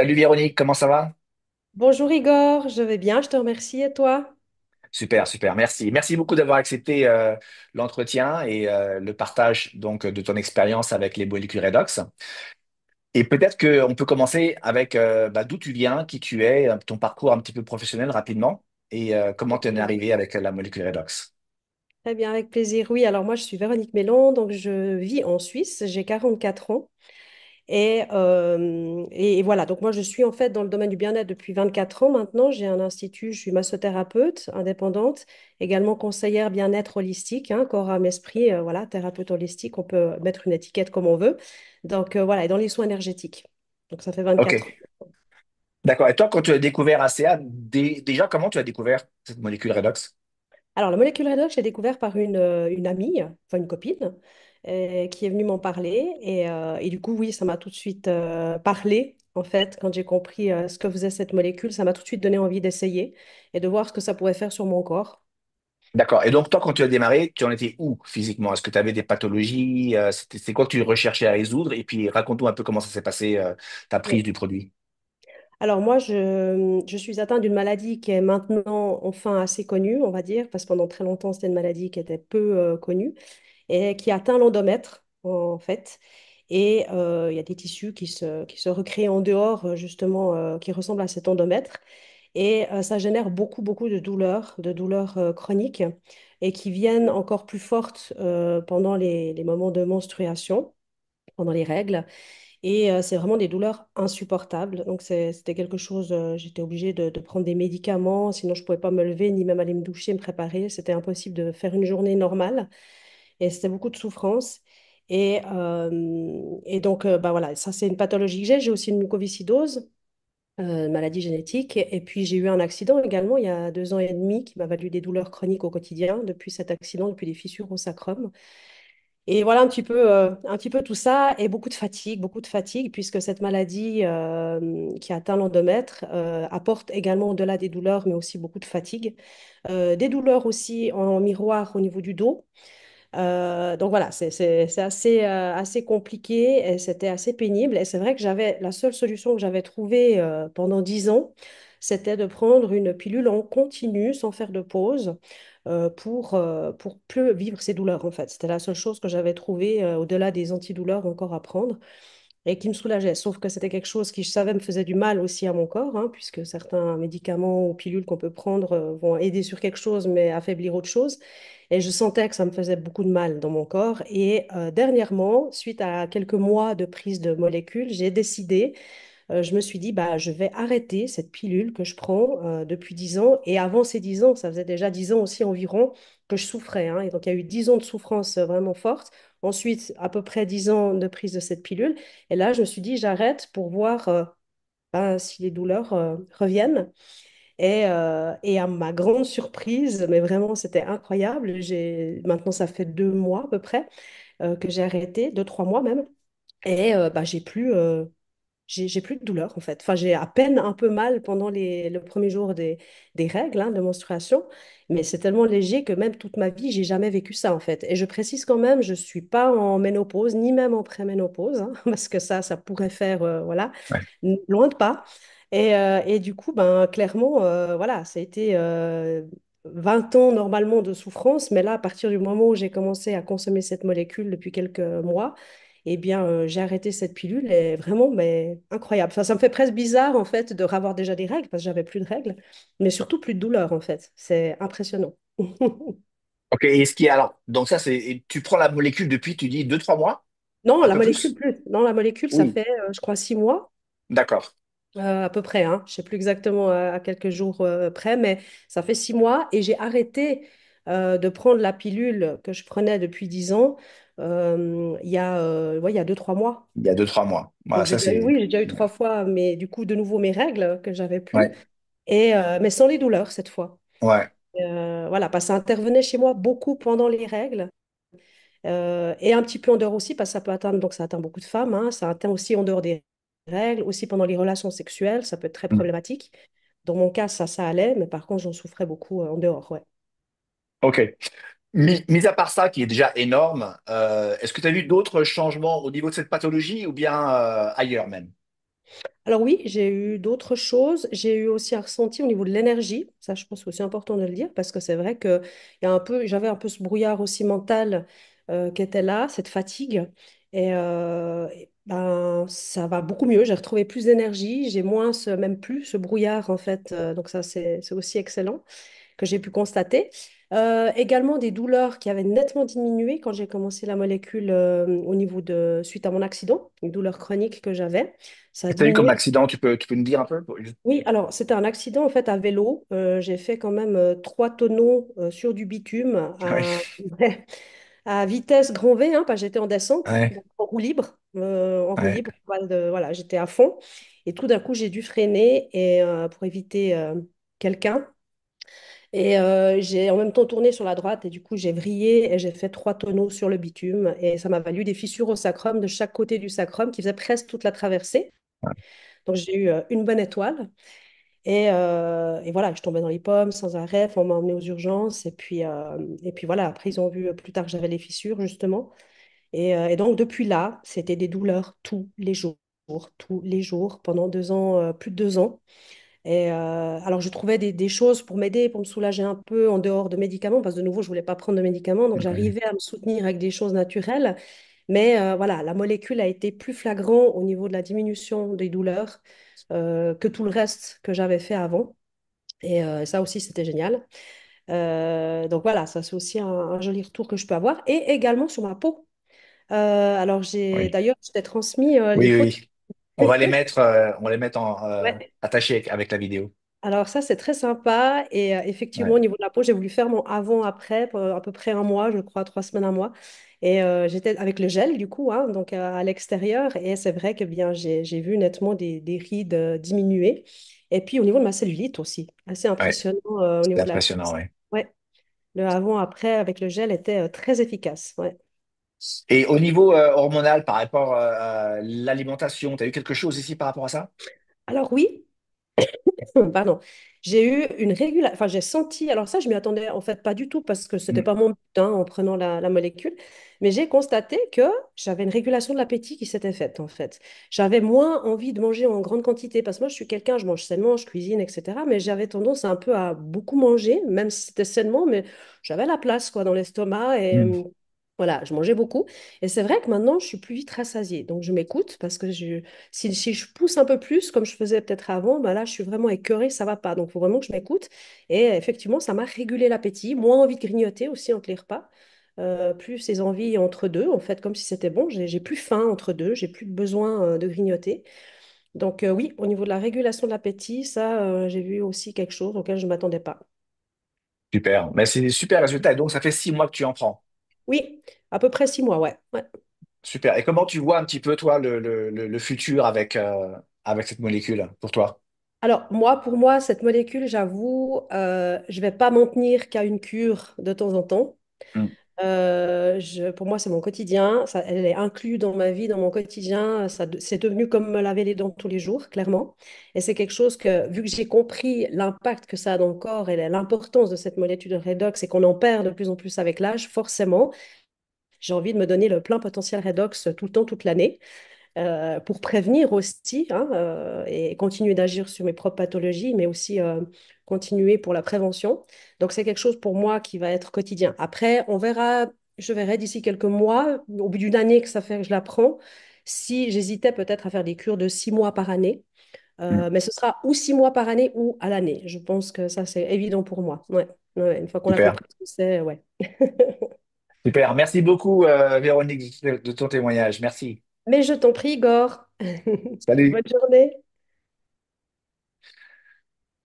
Salut Véronique, comment ça va? Bonjour Igor, je vais bien, je te remercie et toi? Super, super, merci. Merci beaucoup d'avoir accepté l'entretien et le partage donc de ton expérience avec les molécules redox. Et peut-être qu'on peut commencer avec d'où tu viens, qui tu es, ton parcours un petit peu professionnel rapidement et comment tu en es arrivé avec la molécule redox. Très bien, avec plaisir. Oui, alors moi je suis Véronique Mélon, donc je vis en Suisse, j'ai 44 ans et voilà, donc moi je suis en fait dans le domaine du bien-être depuis 24 ans maintenant. J'ai un institut, je suis massothérapeute indépendante, également conseillère bien-être holistique, hein, corps, âme, esprit, voilà, thérapeute holistique, on peut mettre une étiquette comme on veut. Donc voilà, et dans les soins énergétiques. Donc ça fait Ok, 24 ans. d'accord. Et toi, quand tu as découvert ACA, déjà, comment tu as découvert cette molécule redox? Alors, la molécule redox, j'ai découvert par une amie, enfin une copine, qui est venue m'en parler. Et du coup, oui, ça m'a tout de suite parlé. En fait, quand j'ai compris ce que faisait cette molécule, ça m'a tout de suite donné envie d'essayer et de voir ce que ça pourrait faire sur mon corps. D'accord. Et donc, toi, quand tu as démarré, tu en étais où physiquement? Est-ce que tu avais des pathologies? C'est quoi que tu recherchais à résoudre? Et puis, raconte-nous un peu comment ça s'est passé, ta prise Oui. du produit. Alors, moi, je suis atteinte d'une maladie qui est maintenant enfin assez connue, on va dire, parce que pendant très longtemps, c'était une maladie qui était peu connue, et qui atteint l'endomètre, en fait. Et il y a des tissus qui se recréent en dehors, justement, qui ressemblent à cet endomètre. Et ça génère beaucoup, beaucoup de douleurs chroniques, et qui viennent encore plus fortes pendant les moments de menstruation, pendant les règles. Et c'est vraiment des douleurs insupportables. Donc c'était quelque chose, j'étais obligée de prendre des médicaments, sinon je ne pouvais pas me lever, ni même aller me doucher, me préparer. C'était impossible de faire une journée normale. Et c'était beaucoup de souffrance. Et donc, bah voilà, ça c'est une pathologie que j'ai. J'ai aussi une mucoviscidose, maladie génétique. Et puis j'ai eu un accident également il y a 2 ans et demi qui m'a valu des douleurs chroniques au quotidien depuis cet accident, depuis des fissures au sacrum. Et voilà un petit peu tout ça et beaucoup de fatigue, puisque cette maladie qui atteint l'endomètre apporte également au-delà des douleurs, mais aussi beaucoup de fatigue. Des douleurs aussi en miroir au niveau du dos. Donc voilà, c'est assez, assez compliqué et c'était assez pénible. Et c'est vrai que j'avais la seule solution que j'avais trouvée pendant 10 ans, c'était de prendre une pilule en continu sans faire de pause pour plus vivre ces douleurs en fait. C'était la seule chose que j'avais trouvée au-delà des antidouleurs encore à prendre et qui me soulageait. Sauf que c'était quelque chose qui, je savais, me faisait du mal aussi à mon corps, hein, puisque certains médicaments ou pilules qu'on peut prendre vont aider sur quelque chose, mais affaiblir autre chose. Et je sentais que ça me faisait beaucoup de mal dans mon corps. Et dernièrement, suite à quelques mois de prise de molécules, j'ai décidé, je me suis dit, bah, je vais arrêter cette pilule que je prends depuis 10 ans. Et avant ces 10 ans, ça faisait déjà 10 ans aussi environ que je souffrais, hein. Et donc, il y a eu 10 ans de souffrance vraiment forte. Ensuite, à peu près 10 ans de prise de cette pilule. Et là, je me suis dit, j'arrête pour voir ben, si les douleurs reviennent. Et à ma grande surprise, mais vraiment, c'était incroyable. Maintenant, ça fait 2 mois à peu près que j'ai arrêté, 2, 3 mois même. Et bah, j'ai plus de douleur en fait. Enfin, j'ai à peine un peu mal pendant le premier jour des règles, hein, de menstruation, mais c'est tellement léger que même toute ma vie, j'ai jamais vécu ça en fait. Et je précise quand même, je suis pas en ménopause, ni même en préménopause, hein, parce que ça pourrait faire, voilà, Ouais. loin de pas. Et du coup, ben, clairement, voilà, ça a été 20 ans normalement de souffrance, mais là, à partir du moment où j'ai commencé à consommer cette molécule depuis quelques mois, eh bien, j'ai arrêté cette pilule et vraiment, mais incroyable. Enfin, ça me fait presque bizarre, en fait, de revoir déjà des règles, parce que j'avais plus de règles, mais surtout plus de douleur, en fait. C'est impressionnant. Ok, et ce qui est alors, donc ça, et tu prends la molécule depuis, tu dis 2, 3 mois? Non, Un la peu molécule, plus? plus. Non, la molécule, ça Oui, fait, je crois, 6 mois, d'accord. à peu près, hein. Je sais plus exactement à quelques jours près, mais ça fait 6 mois et j'ai arrêté de prendre la pilule que je prenais depuis 10 ans ouais, il y a 2, 3 mois. Il y a 2, 3 mois. Voilà, Donc j'ai ça déjà eu, c'est. oui, j'ai déjà eu 3 fois, mais du coup, de nouveau mes règles que j'avais plus. Ouais, Mais sans les douleurs cette fois. ouais. Voilà, parce que ça intervenait chez moi beaucoup pendant les règles et un petit peu en dehors aussi, parce que ça peut atteindre, donc ça atteint beaucoup de femmes, hein, ça atteint aussi en dehors des règles, aussi pendant les relations sexuelles, ça peut être très Mm. problématique. Dans mon cas, ça allait, mais par contre, j'en souffrais beaucoup en dehors, ouais. Ok. Mis à part ça, qui est déjà énorme, est-ce que tu as vu d'autres changements au niveau de cette pathologie ou bien ailleurs même? Alors oui, j'ai eu d'autres choses. J'ai eu aussi un ressenti au niveau de l'énergie. Ça, je pense que c'est important de le dire parce que c'est vrai que il y a un peu, j'avais un peu ce brouillard aussi mental qui était là, cette fatigue. Et ben, ça va beaucoup mieux. J'ai retrouvé plus d'énergie. J'ai moins même plus ce brouillard en fait. Donc ça, c'est aussi excellent que j'ai pu constater. Également des douleurs qui avaient nettement diminué quand j'ai commencé la molécule au niveau de, suite à mon accident, une douleur chronique que j'avais. Ça a Tu as eu comme diminué. accident, tu peux nous dire un peu? Oui, alors c'était un accident en fait à vélo. J'ai fait quand même 3 tonneaux sur du bitume Ouais, à vitesse grand V, hein, parce que j'étais en descente, ouais, donc en roue libre. En roue ouais. libre, voilà, j'étais à fond. Et tout d'un coup, j'ai dû freiner et, pour éviter quelqu'un. Et j'ai en même temps tourné sur la droite et du coup, j'ai vrillé et j'ai fait 3 tonneaux sur le bitume. Et ça m'a valu des fissures au sacrum de chaque côté du sacrum qui faisait presque toute la traversée. Donc j'ai eu une bonne étoile. Et voilà, je tombais dans les pommes sans arrêt. On m'a emmené aux urgences. Et puis voilà, après, ils ont vu plus tard que j'avais les fissures, justement. Et donc, depuis là, c'était des douleurs tous les jours, pendant 2 ans, plus de 2 ans. Alors, je trouvais des choses pour m'aider, pour me soulager un peu en dehors de médicaments, parce que de nouveau, je voulais pas prendre de médicaments. Donc, Ouais. j'arrivais à me soutenir avec des choses naturelles. Mais voilà, la molécule a été plus flagrant au niveau de la diminution des douleurs que tout le reste que j'avais fait avant. Et ça aussi, c'était génial. Donc voilà, ça c'est aussi un joli retour que je peux avoir. Et également sur ma peau. Alors Oui, d'ailleurs, je t'ai transmis les oui, photos. oui. On va les mettre Ouais. attachés avec la vidéo. Alors ça, c'est très sympa. Et effectivement, Ouais, au niveau de la peau, j'ai voulu faire mon avant-après, pour à peu près un mois, je crois, 3 semaines, un mois. Et j'étais avec le gel, du coup, hein, donc à l'extérieur. Et c'est vrai que bien, j'ai vu nettement des rides diminuer. Et puis au niveau de ma cellulite aussi, assez ouais. impressionnant au C'était niveau de la impressionnant, cuisse. ouais. Ouais. Le avant-après avec le gel était très efficace. Ouais. Et au niveau hormonal, par rapport à l'alimentation, tu as eu quelque chose ici par rapport à ça? Alors oui, pardon, j'ai eu une régulation, enfin j'ai senti, alors ça je m'y attendais en fait pas du tout parce que c'était Mm. pas mon but hein, en prenant la molécule, mais j'ai constaté que j'avais une régulation de l'appétit qui s'était faite en fait. J'avais moins envie de manger en grande quantité parce que moi je suis quelqu'un, je mange sainement, je cuisine, etc. Mais j'avais tendance un peu à beaucoup manger, même si c'était sainement, mais j'avais la place quoi dans l'estomac et Mm. voilà, je mangeais beaucoup. Et c'est vrai que maintenant je suis plus vite rassasiée, donc je m'écoute parce que si je pousse un peu plus, comme je faisais peut-être avant, bah là, je suis vraiment écœurée, ça va pas. Donc, il faut vraiment que je m'écoute. Et effectivement, ça m'a régulé l'appétit, moins envie de grignoter aussi entre les repas, plus ces envies entre deux, en fait, comme si c'était bon. J'ai plus faim entre deux, j'ai plus besoin de grignoter. Donc, oui, au niveau de la régulation de l'appétit, ça, j'ai vu aussi quelque chose auquel je ne m'attendais pas. Super. Mais c'est des super résultats. Et donc, ça fait 6 mois que tu en prends. Oui, à peu près 6 mois, ouais. Ouais. Super. Et comment tu vois un petit peu, toi, le futur avec cette molécule pour toi? Alors, moi, pour moi, cette molécule, j'avoue, je ne vais pas m'en tenir qu'à une cure de temps en temps. Mm. Pour moi, c'est mon quotidien. Ça, elle est inclue dans ma vie, dans mon quotidien. C'est devenu comme me laver les dents tous les jours, clairement. Et c'est quelque chose que, vu que j'ai compris l'impact que ça a dans le corps et l'importance de cette molécule de redox et qu'on en perd de plus en plus avec l'âge, forcément, j'ai envie de me donner le plein potentiel redox tout le temps, toute l'année pour prévenir aussi hein, et continuer d'agir sur mes propres pathologies, mais aussi continuer pour la prévention. Donc, c'est quelque chose pour moi qui va être quotidien. Après, je verrai d'ici quelques mois, au bout d'une année que ça fait que je la prends, si j'hésitais peut-être à faire des cures de 6 mois par année. Mm. Mais ce sera ou 6 mois par année ou à l'année. Je pense que ça, c'est évident pour moi. Ouais. Ouais, une fois qu'on a Super. compris ce que c'est, ouais. Super. Merci beaucoup, Véronique, de ton témoignage. Merci. Mais je t'en prie, Igor. Salut. Bonne journée.